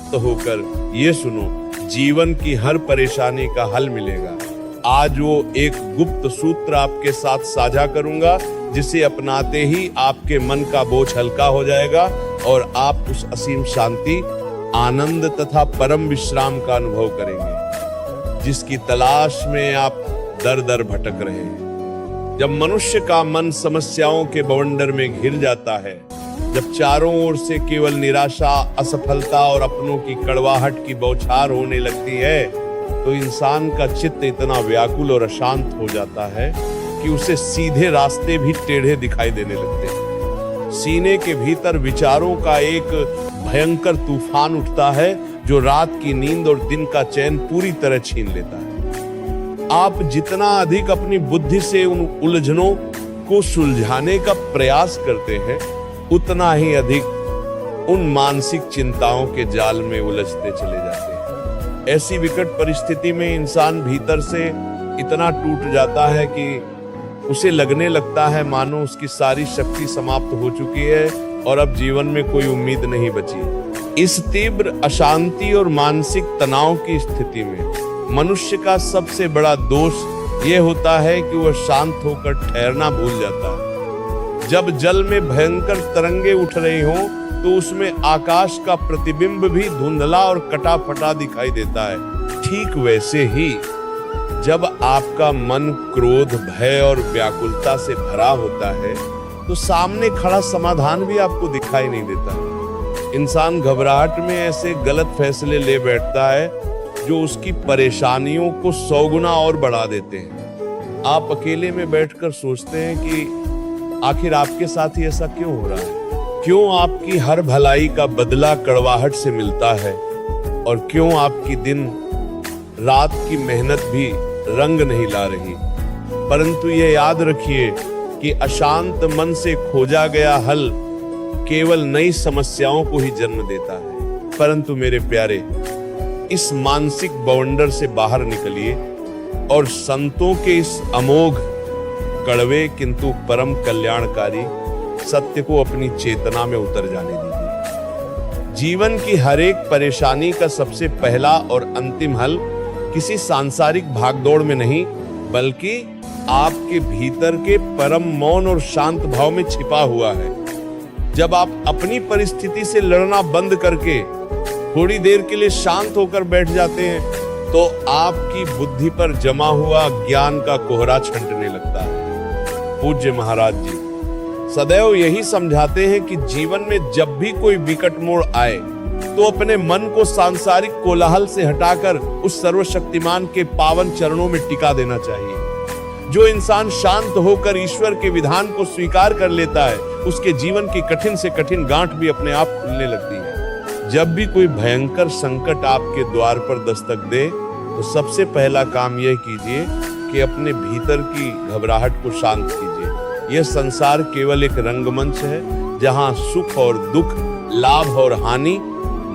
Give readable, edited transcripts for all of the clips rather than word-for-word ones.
तृप्त होकर ये सुनो, जीवन की हर परेशानी का हल मिलेगा। आज वो एक गुप्त सूत्र आपके साथ साझा करूंगा, जिसे अपनाते ही आपके मन का बोझ हल्का हो जाएगा और आप उस असीम शांति, आनंद तथा परम विश्राम का अनुभव करेंगे, जिसकी तलाश में आप दर दर भटक रहे हैं। जब मनुष्य का मन समस्याओं के बवंडर में घिर जाता है, जब चारों ओर से केवल निराशा, असफलता और अपनों की कड़वाहट की बौछार होने लगती है, तो इंसान का चित्त इतना व्याकुल और अशांत हो जाता है कि उसे सीधे रास्ते भी टेढ़े दिखाई देने लगते हैं। सीने के भीतर विचारों का एक भयंकर तूफान उठता है, जो रात की नींद और दिन का चैन पूरी तरह छीन लेता है। आप जितना अधिक अपनी बुद्धि से उन उलझनों को सुलझाने का प्रयास करते हैं, उतना ही अधिक उन मानसिक चिंताओं के जाल में उलझते चले जाते हैं। ऐसी विकट परिस्थिति में इंसान भीतर से इतना टूट जाता है कि उसे लगने लगता है मानो उसकी सारी शक्ति समाप्त हो चुकी है और अब जीवन में कोई उम्मीद नहीं बची। इस तीव्र अशांति और मानसिक तनाव की स्थिति में मनुष्य का सबसे बड़ा दोष यह होता है कि वह शांत होकर ठहरना भूल जाता है। जब जल में भयंकर तरंगे उठ रही हों, तो उसमें आकाश का प्रतिबिंब भी धुंधला और कटा फटा दिखाई देता है। ठीक वैसे ही जब आपका मन क्रोध, भय और व्याकुलता से भरा होता है, तो सामने खड़ा समाधान भी आपको दिखाई नहीं देता। इंसान घबराहट में ऐसे गलत फैसले ले बैठता है जो उसकी परेशानियों को 100 गुना और बढ़ा देते हैं। आप अकेले में बैठकर सोचते हैं कि आखिर आपके साथ ही ऐसा क्यों हो रहा है? क्यों आपकी हर भलाई का बदला कड़वाहट से मिलता है? और क्यों आपकी दिन रात की मेहनत भी रंग नहीं ला रही? परंतु ये याद रखिए कि अशांत मन से खोजा गया हल केवल नई समस्याओं को ही जन्म देता है। परंतु मेरे प्यारे, इस मानसिक बवंडर से बाहर निकलिए और संतों के इस अमोघ, कड़वे किंतु परम कल्याणकारी सत्य को अपनी चेतना में उतर जाने दीजिए। जीवन की हर एक परेशानी का सबसे पहला और अंतिम हल किसी सांसारिक भागदौड़ में नहीं, बल्कि आपके भीतर के परम मौन और शांत भाव में छिपा हुआ है। जब आप अपनी परिस्थिति से लड़ना बंद करके थोड़ी देर के लिए शांत होकर बैठ जाते हैं, तो आपकी बुद्धि पर जमा हुआ ज्ञान का कोहरा छंटने लगता है। पूज्य महाराज जी सदैव यही समझाते हैं कि जीवन में जब भी कोई विकट मोड़ आए, तो अपने मन को सांसारिक कोलाहल से हटाकर उस सर्वशक्तिमान के पावन चरणों में टिका देना चाहिए। जो इंसान शांत होकर ईश्वर के विधान को स्वीकार कर लेता है, उसके जीवन की कठिन से कठिन गांठ भी अपने आप खुलने लगती है। जब भी कोई भयंकर संकट आपके द्वार पर दस्तक दे, तो सबसे पहला काम यह कीजिए कि अपने भीतर की घबराहट को शांत कीजिए। यह संसार केवल एक रंगमंच है, जहां सुख और दुख, लाभ और हानि,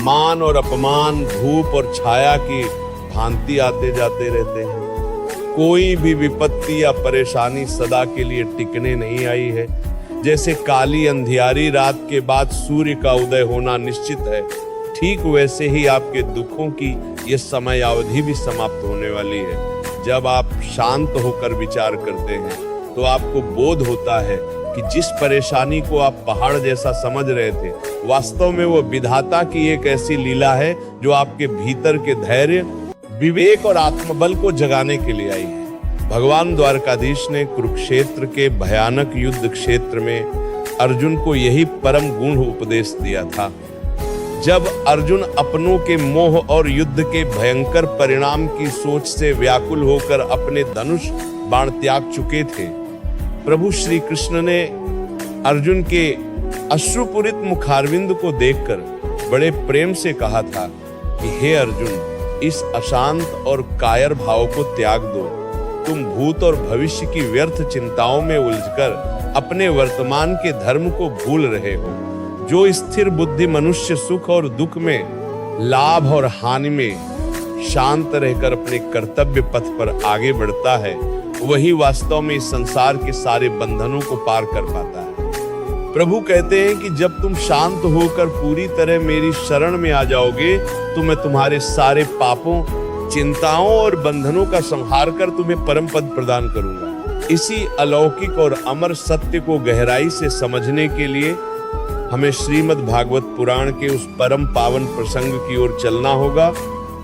मान और अपमान, धूप और छाया की भांति आते जाते रहते हैं। कोई भी विपत्ति या परेशानी सदा के लिए टिकने नहीं आई है। जैसे काली अंधियारी रात के बाद सूर्य का उदय होना निश्चित है, ठीक वैसे ही आपके दुखों की ये समय अवधि भी समाप्त होने वाली है। जब आप शांत होकर विचार करते हैं, तो आपको बोध होता है कि जिस परेशानी को आप पहाड़ जैसा समझ रहे थे, वास्तव में वो विधाता की एक ऐसी लीला है जो आपके भीतर के धैर्य, विवेक और आत्मबल को जगाने के लिए आई है। भगवान द्वारकाधीश ने कुरुक्षेत्र के भयानक युद्ध क्षेत्र में अर्जुन को यही परम गुण उपदेश दिया था। जब अर्जुन अपनों के मोह और युद्ध के भयंकर परिणाम की सोच से व्याकुल होकर अपने धनुष बाण त्याग चुके थे, प्रभु श्री कृष्ण ने अर्जुन के अश्रुपूरित मुखारविंद को देखकर बड़े प्रेम से कहा था कि हे अर्जुन, इस अशांत और कायर भाव को त्याग दो। तुम भूत और भविष्य की व्यर्थ चिंताओं में उलझकर अपने वर्तमान के धर्म को भूल रहे हो। जो स्थिर बुद्धि मनुष्य सुख और दुख में, लाभ और हानि में शांत रहकर अपने कर्तव्य पथ पर आगे बढ़ता है, वही वास्तव में इस संसार के सारे बंधनों को पार कर पाता है। प्रभु कहते हैं कि जब तुम शांत होकर पूरी तरह मेरी शरण में आ जाओगे तो मैं तुम्हारे सारे पापों, चिंताओं और बंधनों का संहार कर तुम्हें परम पद प्रदान करूंगा। इसी अलौकिक और अमर सत्य को गहराई से समझने के लिए हमें श्रीमद् भागवत पुराण के उस परम पावन प्रसंग की ओर चलना होगा,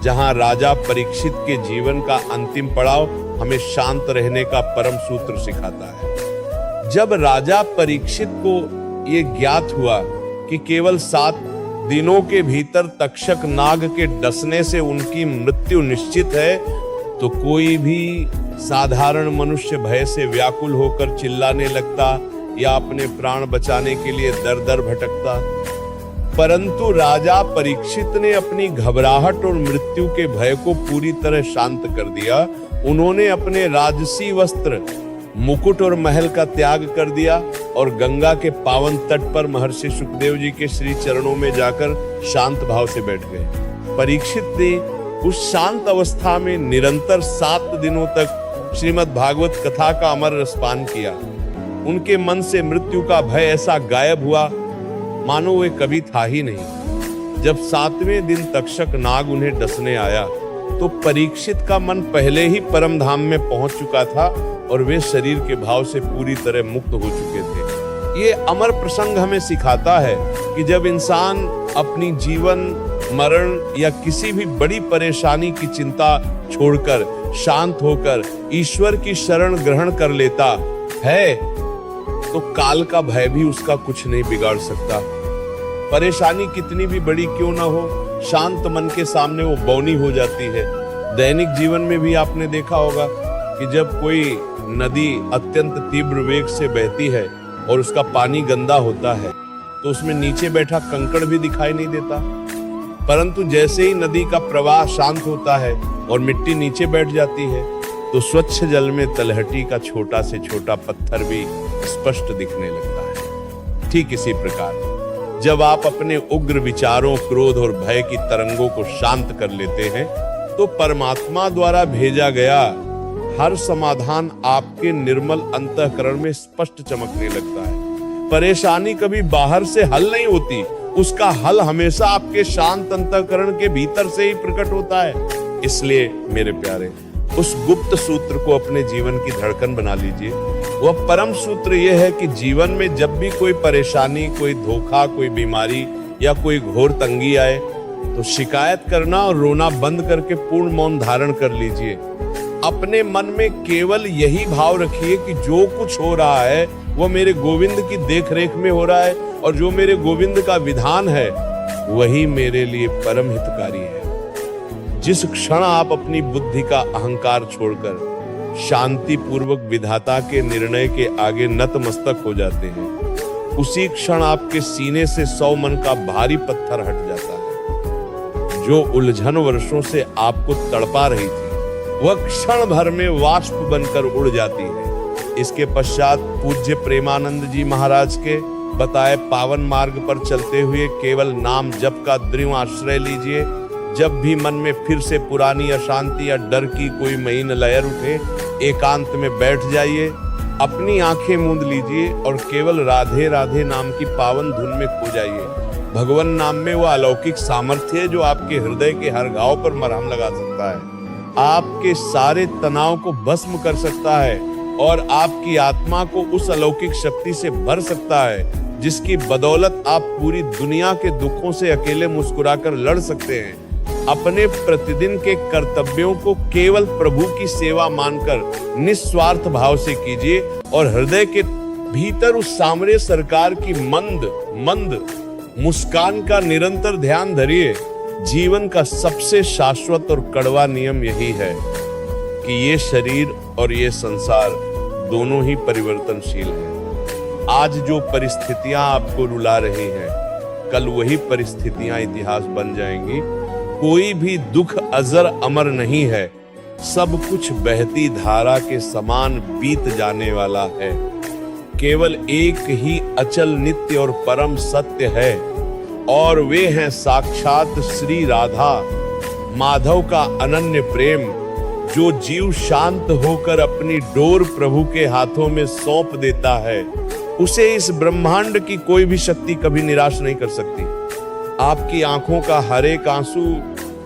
जहां राजा परीक्षित के जीवन का अंतिम पड़ाव हमें शांत रहने का परम सूत्र सिखाता है। जब राजा परीक्षित को ये ज्ञात हुआ कि केवल 7 दिनों के भीतर तक्षक नाग के डसने से उनकी मृत्यु निश्चित है, तो कोई भी साधारण मनुष्य भय से व्याकुल होकर चिल्लाने लगता या अपने प्राण बचाने के लिए दर-दर भटकता। परंतु राजा परीक्षित ने अपनी घबराहट और मृत्यु के भय को पूरी तरह शांत कर दिया। उन्होंने अपने राजसी वस्त्र, मुकुट और महल का त्याग कर दिया और गंगा के पावन तट पर महर्षि सुखदेव जी के श्री चरणों में जाकर शांत भाव से बैठ गए। परीक्षित ने उस शांत अवस्था में निरंतर 7 दिनों तक श्रीमद् भागवत कथा का अमर रसपान किया। उनके मन से मृत्यु का भय ऐसा गायब हुआ मानो वे कभी था ही नहीं। जब 7वें दिन तक्षक नाग उन्हें डसने आया तो परीक्षित का मन पहले ही परम धाम में पहुंच चुका था और वे शरीर के भाव से पूरी तरह मुक्त हो चुके थे। ये अमर प्रसंग हमें सिखाता है कि जब इंसान अपनी जीवन, मरण या किसी भी बड़ी परेशानी की चिंता छोड़कर शांत होकर ईश्वर की शरण ग्रहण कर लेता है तो काल का भय भी उसका कुछ नहीं बिगाड़ सकता। परेशानी कितनी भी बड़ी क्यों ना हो, शांत मन के सामने वो बौनी हो जाती है। दैनिक जीवन में भी आपने देखा होगा कि जब कोई नदी अत्यंत तीव्र वेग से बहती है और उसका पानी गंदा होता है तो उसमें नीचे बैठा कंकड़ भी दिखाई नहीं देता, परंतु जैसे ही नदी का प्रवाह शांत होता है और मिट्टी नीचे बैठ जाती है तो स्वच्छ जल में तलहटी का छोटा से छोटा पत्थर भी स्पष्ट दिखने लगता है। ठीक इसी प्रकार जब आप अपने उग्र विचारों, क्रोध और भय की तरंगों को शांत कर लेते हैं तो परमात्मा द्वारा भेजा गया हर समाधान आपके निर्मल अंतःकरण में स्पष्ट चमकने लगता है। परेशानी कभी बाहर से हल नहीं होती, उसका हल हमेशा आपके शांत अंतःकरण के भीतर से ही प्रकट होता है। इसलिए मेरे प्यारे, उस गुप्त सूत्र को अपने जीवन की धड़कन बना लीजिए। वह परम सूत्र यह है कि जीवन में जब भी कोई परेशानी, कोई धोखा, कोई बीमारी या कोई घोर तंगी आए तो शिकायत करना और रोना बंद करके पूर्ण मौन धारण कर लीजिए। अपने मन में केवल यही भाव रखिए कि जो कुछ हो रहा है वो मेरे गोविंद की देखरेख में हो रहा है और जो मेरे गोविंद का विधान है वही मेरे लिए परम हितकारी है। जिस क्षण आप अपनी बुद्धि का अहंकार छोड़कर शांति पूर्वक विधाता के निर्णय के आगे नतमस्तक हो जाते हैं, उसी क्षण आपके सीने से 100 मन का भारी पत्थर हट जाता है। जो उलझन वर्षों से आपको तड़पा रही थी वह क्षण भर में वाष्प बनकर उड़ जाती है। इसके पश्चात पूज्य प्रेमानंद जी महाराज के बताए पावन मार्ग पर चलते हुए केवल नाम जप का दृढ़ आश्रय लीजिए। जब भी मन में फिर से पुरानी अशांति या डर की कोई महीन लहर उठे, एकांत में बैठ जाइए, अपनी आंखें मूंद लीजिए और केवल राधे राधे नाम की पावन धुन में खो जाइए। भगवान नाम में वह अलौकिक सामर्थ्य है जो आपके हृदय के हर घाव पर मरहम लगा सकता है, आपके सारे तनाव को भस्म कर सकता है और आपकी आत्मा को उस अलौकिक शक्ति से भर सकता है जिसकी बदौलत आप पूरी दुनिया के दुखों से अकेले मुस्कुराकर लड़ सकते हैं। अपने प्रतिदिन के कर्तव्यों को केवल प्रभु की सेवा मानकर निस्वार्थ भाव से कीजिए और हृदय के भीतर उस सामने सरकार की मंद मुस्कान का निरंतर ध्यान धरिए। जीवन का सबसे शाश्वत और कड़वा नियम यही है कि ये शरीर और ये संसार दोनों ही परिवर्तनशील हैं। आज जो परिस्थितियां आपको रुला रही हैं, कल वही परिस्थितियां इतिहास बन जाएंगी। कोई भी दुख अजर अमर नहीं है, सब कुछ बहती धारा के समान बीत जाने वाला है। केवल एक ही अचल, नित्य और परम सत्य है और वे हैं साक्षात श्री राधा माधव का अनन्य प्रेम, जो जीव शांत होकर अपनी डोर प्रभु के हाथों में सौंप देता है उसे इस ब्रह्मांड की कोई भी शक्ति कभी निराश नहीं कर सकती। आपकी आंखों का हर एक आंसू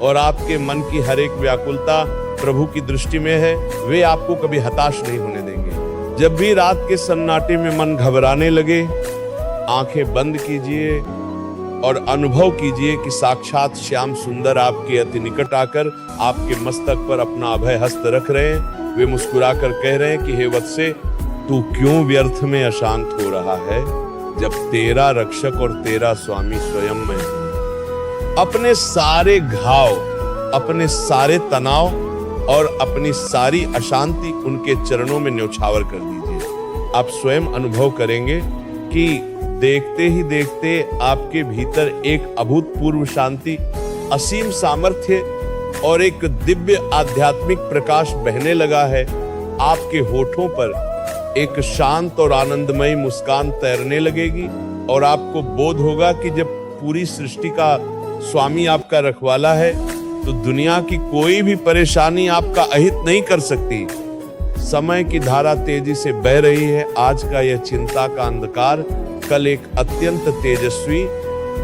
और आपके मन की हर एक व्याकुलता प्रभु की दृष्टि में है। वे आपको कभी हताश नहीं होने देंगे। जब भी रात के सन्नाटे में मन घबराने लगे, आंखें बंद कीजिए और अनुभव कीजिए कि साक्षात श्याम सुंदर आपके अति निकट आकर आपके मस्तक पर अपना अभय हस्त रख रहे हैं। वे मुस्कुराकर कह रहे हैं कि हे वत्से, तू क्यों व्यर्थ में अशांत हो रहा है, जब तेरा रक्षक और तेरा स्वामी स्वयं मैं हूं। अपने सारे घाव, अपने सारे तनाव और अपनी सारी अशांति उनके चरणों में न्यौछावर कर दीजिए। आप स्वयं अनुभव करेंगे कि देखते ही देखते आपके भीतर एक अभूतपूर्व शांति, असीम सामर्थ्य और एक दिव्य आध्यात्मिक प्रकाश बहने लगा है। आपके होठों पर एक शांत और आनंदमयी मुस्कान तैरने लगेगी और आपको बोध होगा कि जब पूरी सृष्टि का स्वामी आपका रखवाला है तो दुनिया की कोई भी परेशानी आपका अहित नहीं कर सकती। समय की धारा तेजी से बह रही है। आज का यह चिंता का अंधकार कल एक अत्यंत तेजस्वी,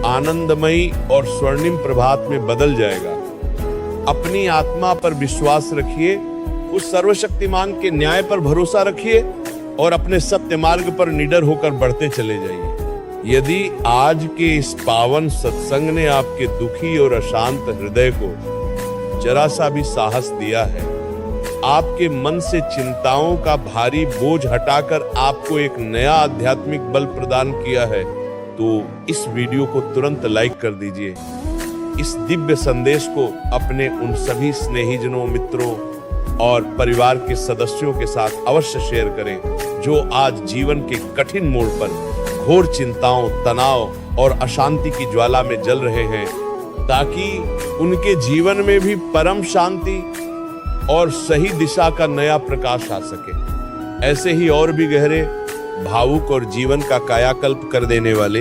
आनंदमयी और स्वर्णिम प्रभात में बदल जाएगा। अपनी आत्मा पर विश्वास रखिए, उस सर्वशक्तिमान के न्याय पर भरोसा रखिए और अपने सत्य मार्ग पर निडर होकर बढ़ते चले जाइए। यदि आज के इस पावन सत्संग ने आपके दुखी और अशांत हृदय को जरा सा भी साहस दिया है, आपके मन से चिंताओं का भारी बोझ हटाकर आपको एक नया आध्यात्मिक बल प्रदान किया है, तो इस वीडियो को तुरंत लाइक कर दीजिए। इस दिव्य संदेश को अपने उन सभी स्नेहीजनों, मित्रों और परिवार के सदस्यों के साथ अवश्य शेयर करें जो आज जीवन के कठिन मोड़ पर घोर चिंताओं, तनाव और अशांति की ज्वाला में जल रहे हैं, ताकि उनके जीवन में भी परम शांति और सही दिशा का नया प्रकाश आ सके। ऐसे ही और भी गहरे, भावुक और जीवन का कायाकल्प कर देने वाले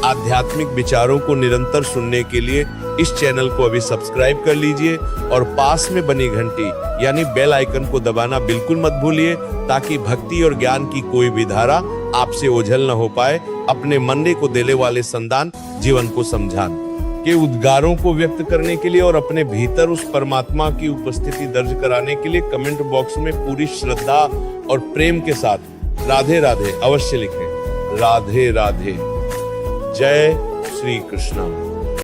आध्यात्मिक विचारों को निरंतर सुनने के लिए इस चैनल को अभी सब्सक्राइब कर लीजिए और पास में बनी घंटी यानी बेल आइकन को दबाना बिल्कुल मत भूलिए, ताकि भक्ति और ज्ञान की कोई भी धारा आपसे ओझल न हो पाए। अपने मरने को देने वाले संतान जीवन को समझान के उद्गारों को व्यक्त करने के लिए और अपने भीतर उस परमात्मा की उपस्थिति दर्ज कराने के लिए कमेंट बॉक्स में पूरी श्रद्धा और प्रेम के साथ राधे राधे अवश्य लिखें। राधे राधे। जय श्री कृष्ण।